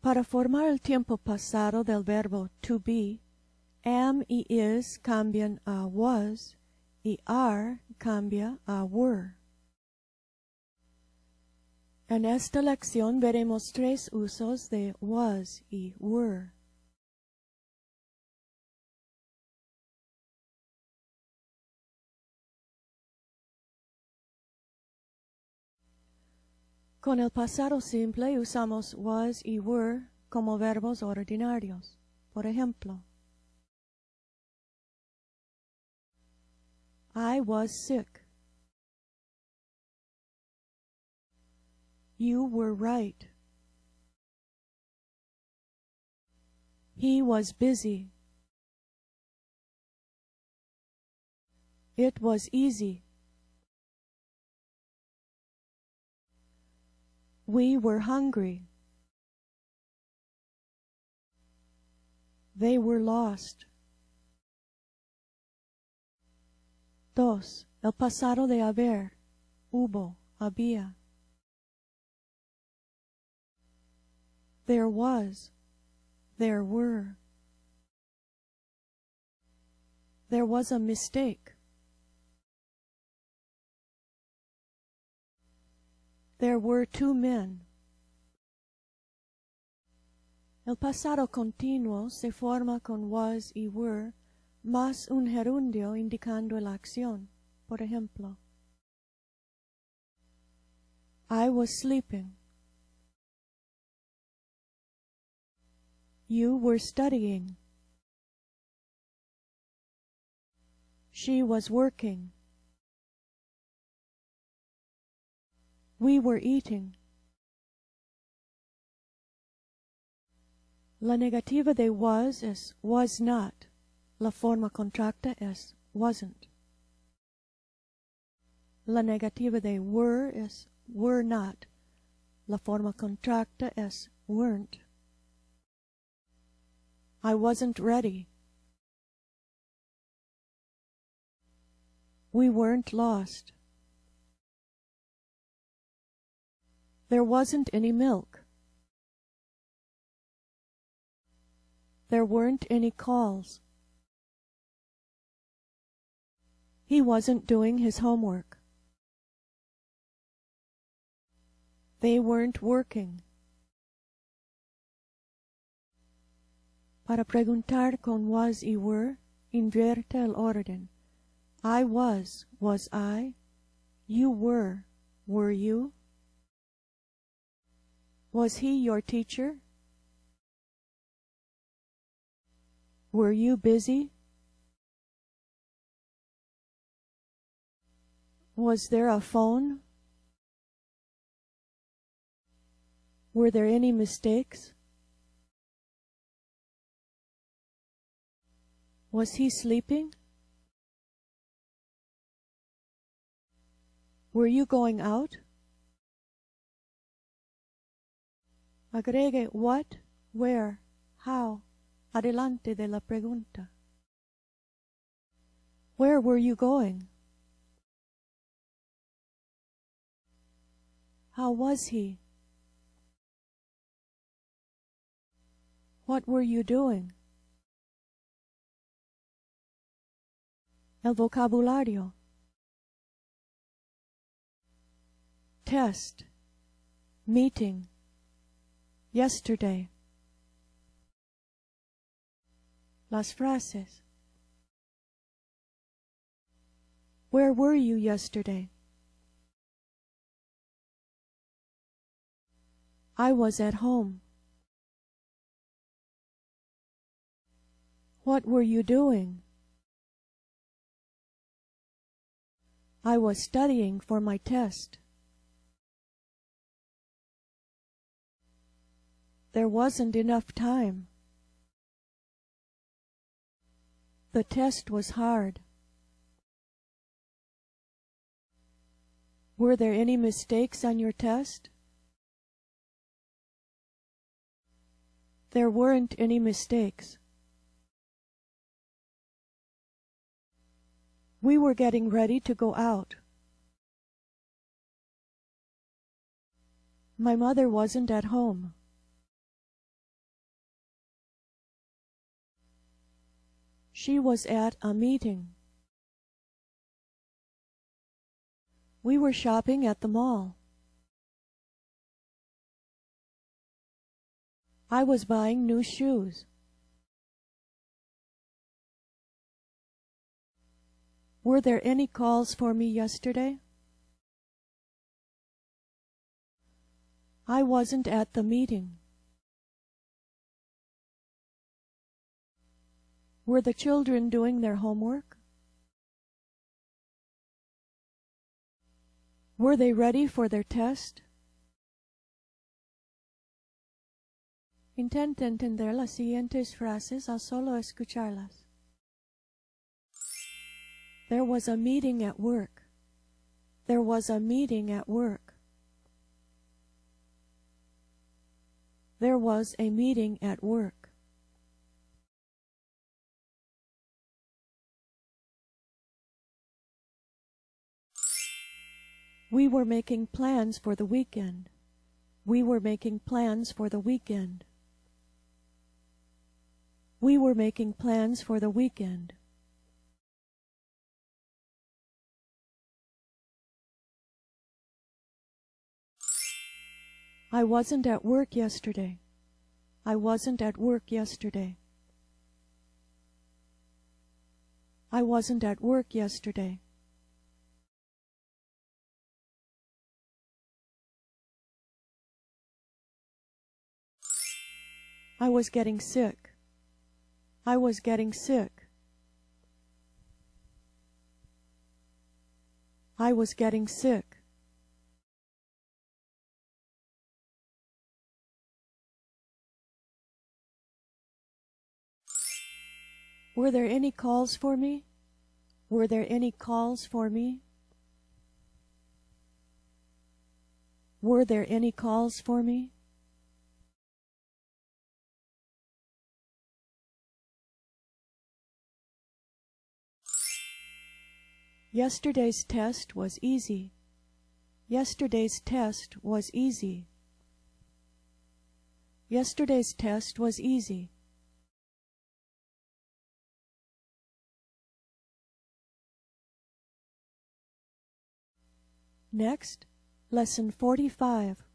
Para formar el tiempo pasado del verbo to be, am y is cambian a was y are cambia a were. En esta lección veremos tres usos de was y were. Con el pasado simple usamos was y were como verbos ordinarios. Por ejemplo, I was sick. You were right. He was busy. It was easy. We were hungry. They were lost. 2. El pasado de haber. Hubo, había. There was. There were. There was a mistake. There were two men. El pasado continuo se forma con was y were más un gerundio indicando la acción. Por ejemplo, I was sleeping. You were studying. She was working. We were eating. La negativa de was es was not. La forma contracta es wasn't. La negativa de were es were not. La forma contracta es weren't. I wasn't ready. We weren't lost. There wasn't any milk. There weren't any calls. He wasn't doing his homework. They weren't working. Para preguntar con was y were, invierte el orden. I was I? You were you? Was he your teacher? Were you busy? Was there a phone? Were there any mistakes? Was he sleeping? Were you going out? Agregue what, where, how, adelante de la pregunta. Where were you going? How was he? What were you doing? El vocabulario. Test. Meeting. Yesterday. Las frases. Where were you yesterday? I was at home. What were you doing? I was studying for my test. There wasn't enough time. The test was hard. Were there any mistakes on your test? There weren't any mistakes. We were getting ready to go out. My mother wasn't at home. She was at a meeting. We were shopping at the mall. I was buying new shoes. Were there any calls for me yesterday? I wasn't at the meeting. Were the children doing their homework? Were they ready for their test? Intenta entender las siguientes frases a solo escucharlas. There was a meeting at work. There was a meeting at work. There was a meeting at work. We were making plans for the weekend. We were making plans for the weekend. We were making plans for the weekend. I wasn't at work yesterday. I wasn't at work yesterday. I wasn't at work yesterday. I was getting sick. I was getting sick. I was getting sick. Were there any calls for me? Were there any calls for me? Were there any calls for me? Yesterday's test was easy. Yesterday's test was easy. Yesterday's test was easy. Next, Lesson 45.